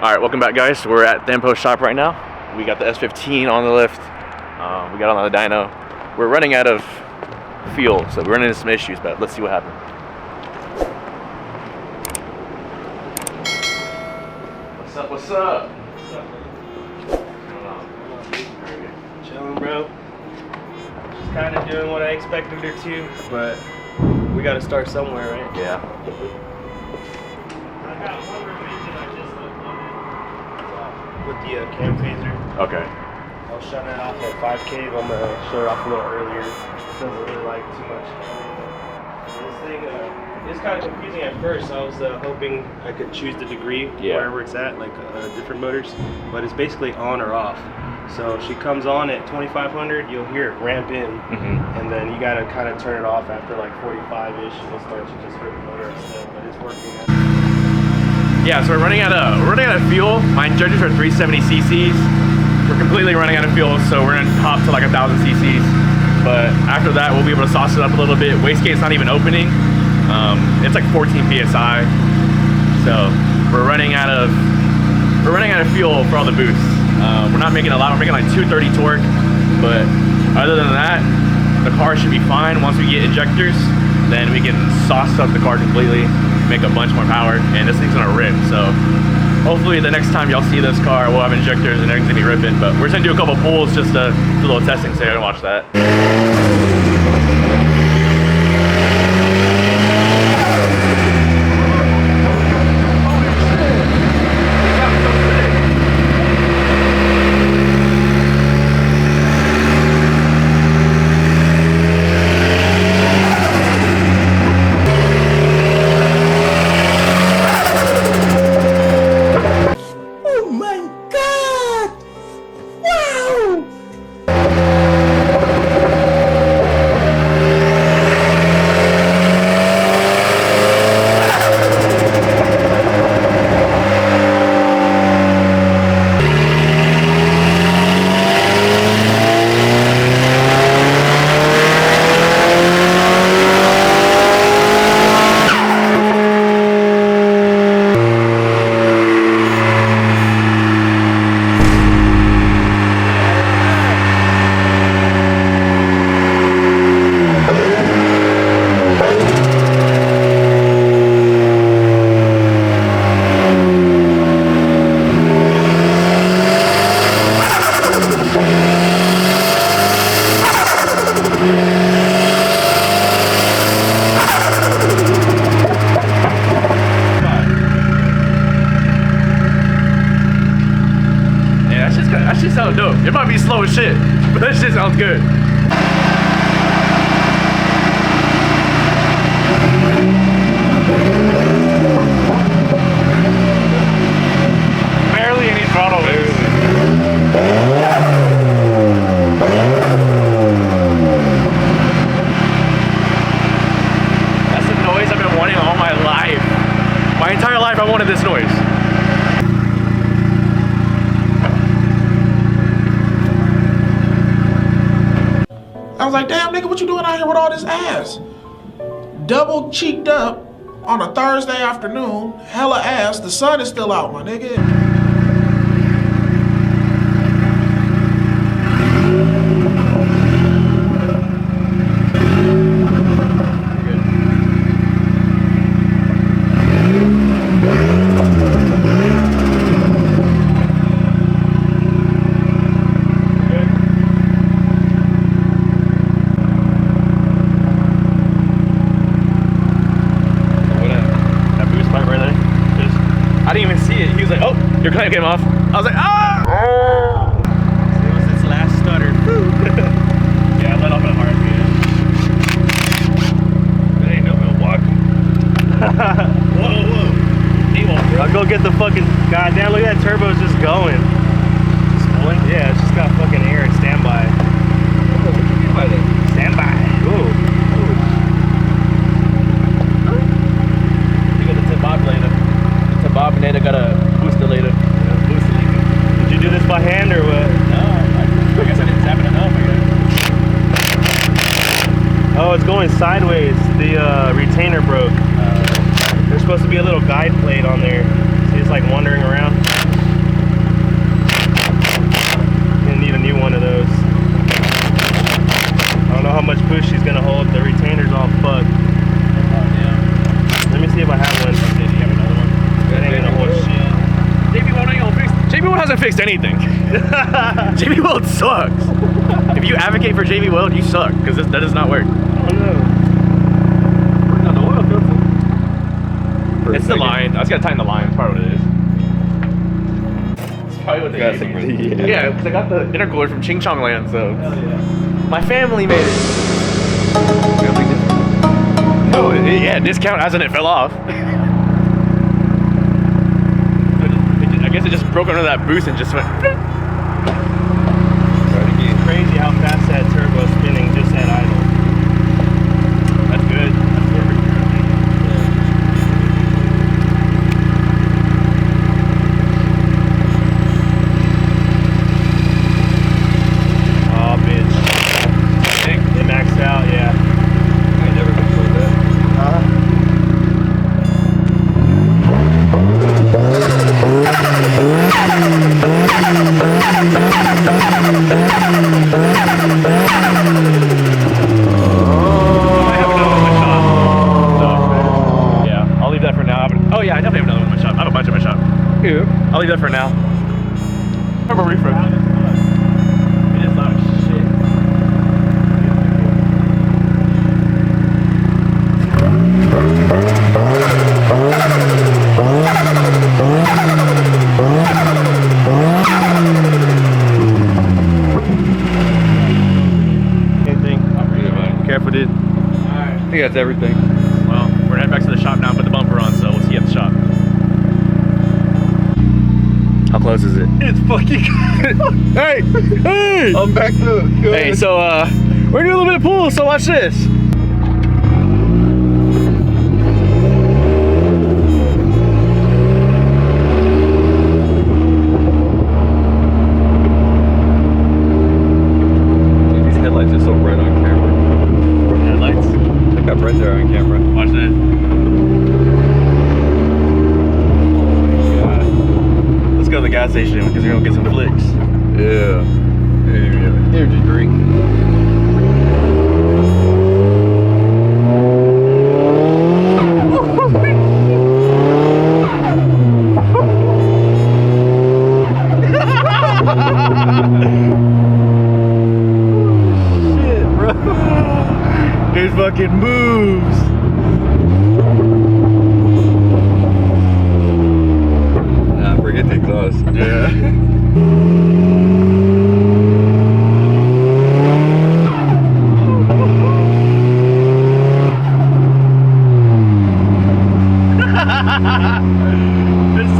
Alright, welcome back guys. We're at Thampo's shop right now. We got the S15 on the lift. We got on the dyno. We're running out of fuel, so we're running into some issues, but let's see what happens. What's up, what's up? What's up, man? Chilling, bro. She's kind of doing what I expected her to, but we got to start somewhere, right? Yeah. I got one revision I just uploaded with the cam phaser. Okay. I was shutting it off at 5K, but I'm going to shut it off a little earlier. It doesn't really like too much. This thing is kind of confusing at first. I was hoping I could choose the degree wherever it's at, like different motors, but it's basically on or off. So she comes on at 2500, you'll hear it ramp in, and then you gotta kind of turn it off after like 45-ish, and it'll start to just hurt the motor instead, but it's working. Yeah, so we're running out of fuel. My injectors are 370 cc's. We're completely running out of fuel, so we're gonna hop to like 1000 cc's. But after that, we'll be able to sauce it up a little bit. Wastegate's not even opening. It's like 14 psi. So we're running out of fuel for all the boosts. We're not making a lot. We're making like 230 torque, but other than that, the car should be fine. Once we get injectors, then we can sauce up the car completely, make a bunch more power, and this thing's gonna rip. So hopefully the next time y'all see this car, we'll have injectors and everything's gonna be ripping. But we're just gonna do a couple pulls, just to do a little testing, so you're gonna watch that. That shit sounds dope. It might be slow as shit, but that shit sounds good. Barely any throttle loose. That's the noise I've been wanting all my life. My entire life I wanted this noise. I was like, damn, nigga, what you doing out here with all this ass? Double cheeked up on a Thursday afternoon, hella ass, the sun is still out, my nigga. Your clamp came off. I was like, ah! It was its last stutter. Yeah, I let off at a heartbeat. It ain't no Milwaukee. Whoa. I'll go get the fucking, goddamn, look at that turbo, it's just going. Just going? Yeah, it's just got fucking air and standby. What do you mean by that? Standby. Ooh. You got the tobogulator. The tobogulator got a booster later. Did you do this by hand or what? No, I guess I didn't tap it enough, I guess. Oh, it's going sideways. The retainer broke. There's supposed to be a little guide plate on there. See, it's like wandering around. Weld hasn't fixed anything. JB Weld sucks. If you advocate for JB Weld, you suck, because that does not work. I don't know. Working on the oil filter. It's the line. I just gotta tighten the line. That's probably what it is. It's probably what they Got gave me. some- Yeah, because I got the intercooler from Ching Chong Land, so Hell yeah. my family made it. Oh, yeah, discount as in it fell off. I guess it just broke under that boost and just went. Crazy how fast that turbo is spinning just at idle. That's good. That's perfect. Oh, bitch. Dang. It maxed out, yeah. I ain't never been told that. I have another one in my shop. So, yeah, I'll leave that for now. Oh yeah, I definitely have another one in my shop. I have a bunch in my shop. Yeah. I'll leave that for now. Turbo refresh. It is loud as shit. Anything? Yeah, man. Careful, dude. I think that's everything. Well, we're heading back to the shop now and put the bumper on, so we'll see you at the shop. How close is it? It's fucking Hey! Hey! I'm back to Hey, so we're doing a little bit of pool, so watch this. Dude, these headlights are so bright on camera. Headlights. Look how bright they are on camera. Watch that. Oh my god. Let's go to the gas station because we're gonna get some flicks. Yeah. Energy drink. Shit, bro. There's fucking moves. Nah, forget the exhaust. Yeah. It's